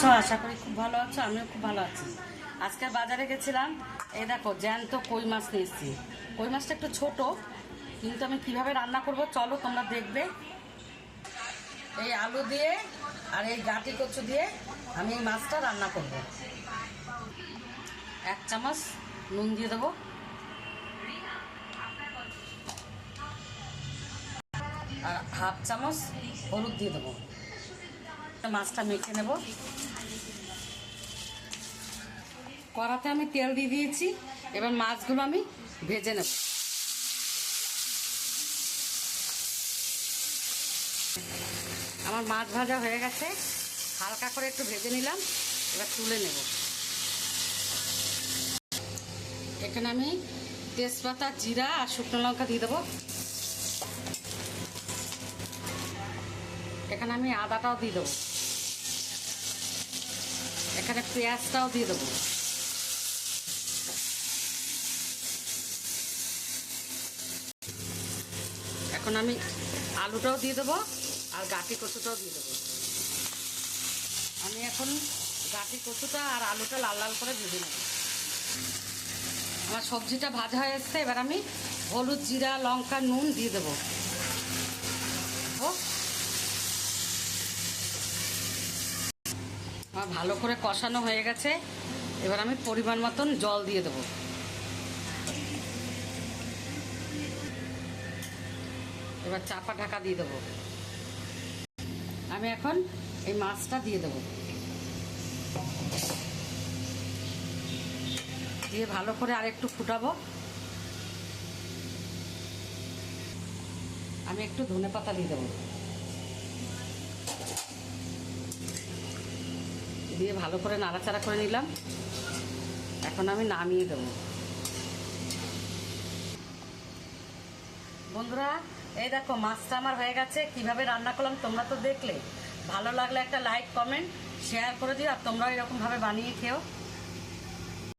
আছো? আশা করি খুব ভালো আছো, আমিও খুব ভালো আছি। আজকে বাজারে গেছিলাম, এই দেখো জ্যান্ত কই মাছ নিয়ে এসেছি। কই মাছটা একটু ছোট, কিন্তু আমি কিভাবে রান্না করব চলো তোমরা দেখবে। এই আলু দিয়ে আর এই গাঁটি কচু দিয়ে আমি এই মাছটা রান্না করব। 1 চামচ নুন দিয়ে দেবো, আর 1/2 চামচ হলুদ দিয়ে দেবো। মাছটা মেখে নেব। কড়াতে আমি তেল দিয়ে দিয়েছি, এবার মাছগুলো আমি ভেজে নেব। আমার মাছ ভাজা হয়ে গেছে, হালকা করে একটু ভেজে নিলাম, এবার তুলে নেব। এখানে আমি তেজপাতা, জিরা আর শুকনো লঙ্কা দিয়ে দেবো। এখানে আমি আদাটাও দিয়ে দেবো, এখানে পেঁয়াজটাও দিয়ে দেবো। এখন আমি আলুটাও দিয়ে দেবো আর গাঁটি কচুটাও দিয়ে দেবো। আমি এখন গাঁটি কচুটা আর আলুটা লাল লাল করে ভেজে নেব। আমার সবজিটা ভাজা হয়ে এসছে, এবার আমি হলুদ, জিরা, লঙ্কা, নুন দিয়ে দেবো। আমার ভালো করে কষানো হয়ে গেছে, এবার আমি পরিমাণ মতন জল দিয়ে দেবো। এবার চাপা ঢাকা দিয়ে দেবো। আমি এখন এই মাছটা দিয়ে দেবো, দিয়ে ভালো করে আরেকটু ফুটাবো। আমি একটু ধনেপাতা দিয়ে দেবো, দিয়ে ভালো করে নাড়াচাড়া করে নিলাম। এখন আমি নামিয়ে দেবো। বন্ধুরা, এই দেখো মাছটা আমার হয়ে গেছে। কিভাবে রান্না করলাম তোমরা তো দেখলে। ভালো লাগলে একটা লাইক, কমেন্ট, শেয়ার করে দিও, আর তোমরাও এরকমভাবে বানিয়ে খেও।